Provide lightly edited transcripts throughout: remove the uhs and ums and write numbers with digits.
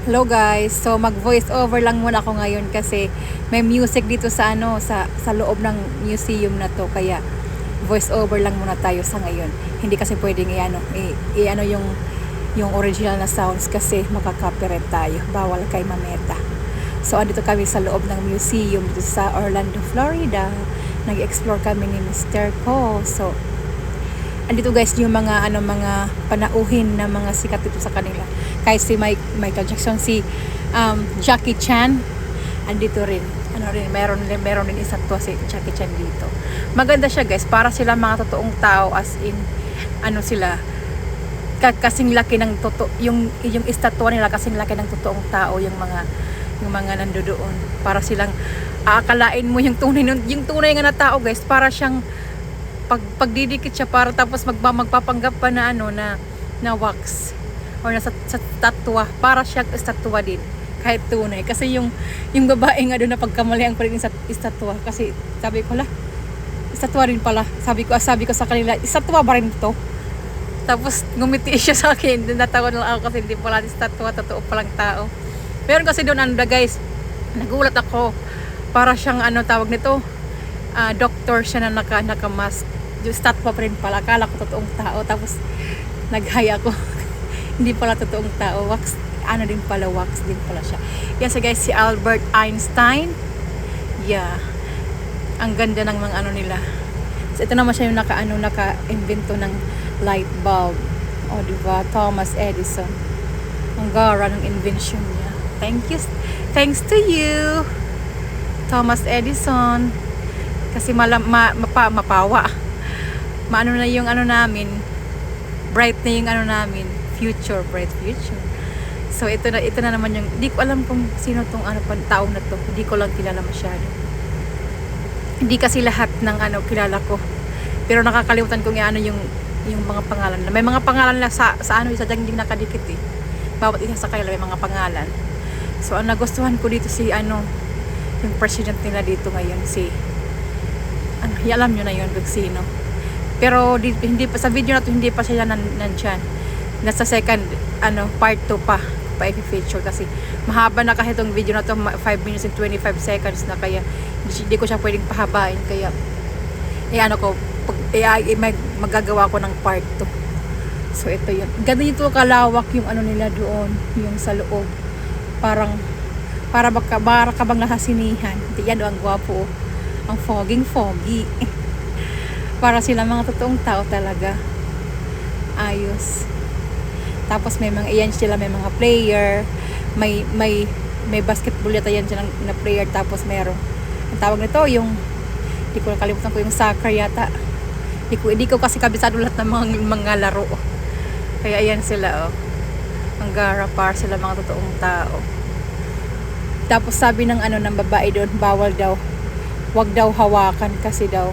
Hello guys. So mag voice over lang muna ako ngayon kasi may music dito sa sa loob ng museum na to, kaya voice over lang muna tayo sa ngayon. Hindi kasi pwedeng yung original na sounds kasi makaka-copyright tayo. Bawal kay Mameta. So andito kami sa loob ng museum dito sa Orlando, Florida. Nag-explore kami ni Mr. Ko. So andito guys yung mga panauhin na mga sikat dito sa kanila. Kay si Michael Jackson, si Jackie Chan, andito rin. Meron din isa to si Jackie Chan dito. Maganda siya guys, para sila mga totoong tao, as in sila kasing laki ng yung estatwa nila, kasing laki ng totoong tao, yung mga nandoon. Para silang aakalain mo yung tunay nga na tao guys, para siyang pagdidikit siya, para tapos magpapanggap pa na na wax or na sa statwa, para siyang estatwa din kahit tunay. Kasi yung babae nga doon na pagkamalian ko rin sa estatwa, kasi sabi ko estatwa rin pala, sabi ko sa kanila, estatwa ba rin to? Tapos ngumiti siya sa akin, natawa na lang ako kasi hindi pala estatwa, totoo palang tao. Meron kasi doon guys, nagulat ako, para siyang tawag nito, doctor siya na naka-mask. Yung statwa pa rin pala, akala ko totoong tao, tapos naghaya ko. Hindi pala totoong tao, wax din pala, wax din pala siya. Yan so guys, si Albert Einstein. Yeah, ang ganda ng mga nila. So ito naman siya yung naka-invento ng light bulb. O diba, Thomas Edison. Ang gara ng invention niya. Thanks to you, Thomas Edison. Kasi mapawa. Maano na yung namin, bright na yung namin, bright future. So ito na naman yung, hindi ko alam kung sino tong taong na to, hindi ko lang kilala masyado. Hindi kasi lahat ng kilala ko, pero nakakalimutan kung yung mga pangalan. May mga pangalan na sa isa ding nakadikit eh. Bawat isa sa kanila may mga pangalan. So ang nagustuhan ko dito si yung president nila dito ngayon, si alam nyo na yun kung sino. Pero hindi pa sa video na to, hindi pa siya nandyan. Nasa second part 2 pa i-feature, kasi mahaba na kahit itong video na to, 5 minutes and 25 seconds na, kaya hindi ko siya pwedeng pahabain, kaya magagawa ko ng part 2. So ito yun, ganda nito, kalawak yung nila doon, yung sa loob, para ka bang nasa sinihan. Yan ang gwapo, ang foggy para sila mga totoong tao talaga. Ayos. Tapos may mga player, may basketball yata yan dyan na player. Tapos meron, ang tawag nito, yung hindi ko nakalimutan ko, yung soccer yata. Hindi ko kasi kabisado lahat ng mga laro. Kaya ayan sila ang gara, para sila mga totoong tao. Tapos sabi ng ng babae doon, bawal daw, wag daw hawakan, kasi daw,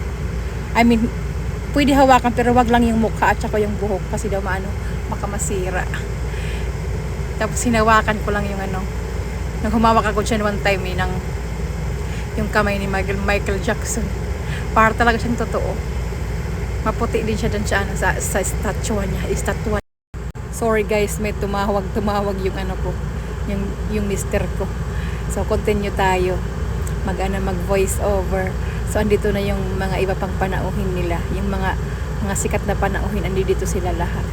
pwede hawakan pero wag lang yung mukha at saka yung buhok, kasi daw baka masira. Tapos hinawakan ko lang yung nang humawak ako dyan one time yung kamay ni Michael Jackson, para talaga siyang totoo. Maputi din siya dun sa statwa niya. Sorry guys, may tumawag yung ko, yung mister ko. So continue tayo mag voice over. So andito na yung mga iba pang panauhin nila, yung mga sikat na panauhin, andito sila lahat.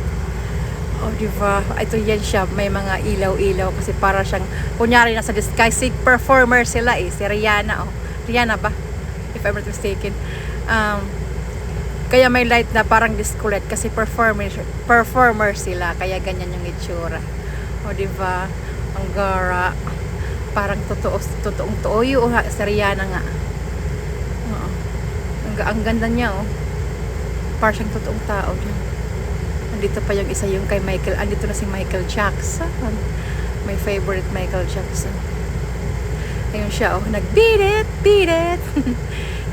O diba, ito yan siya, may mga ilaw-ilaw, kasi para siyang kunyari nasa disguise performer sila si Rihanna. Rihanna ba, if I'm not mistaken. Kaya may light na parang disco light, kasi performer sila, kaya ganyan yung itsura. O diba, ang gara, parang totoong toyo sa Rihanna nga. Ang ganda niya parang siyang totoong tao dyan. Andito pa yung isa, yung kay Michael. Andito na si Michael Jackson, my favorite Michael Jackson. Ayun siya nag-beat it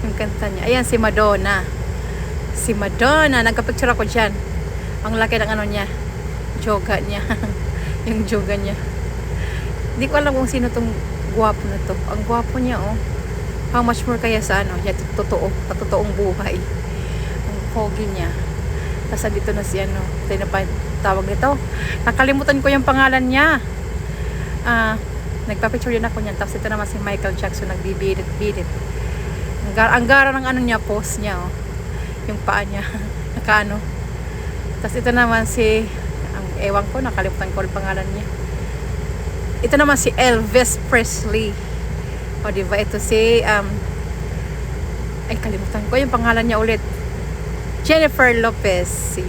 yung kanta niya. Ayan si Madonna, nagka-picture ako dyan. Ang laki ng niya, joga niya. Yung joga niya, hindi ko alam kung sino tong gwapo na to. Ang gwapo niya how much more kaya sa totoong buhay. Ang foggy niya. Tapos dito na si tawag nito, nakalimutan ko yung pangalan niya. Nagpa-picture din ako niyan. Tapos ito naman si Michael Jackson nagbibirit-birit. Ang gara ng ano niya, pose niya, oh. Yung paa niya. Nakaano. Tapos ito naman si, ewan ko, nakalimutan ko ang pangalan niya. Ito naman si Elvis Presley. O, diba? Ito si, ay, kalimutan ko yung pangalan niya ulit. Jennifer Lopez. Yun.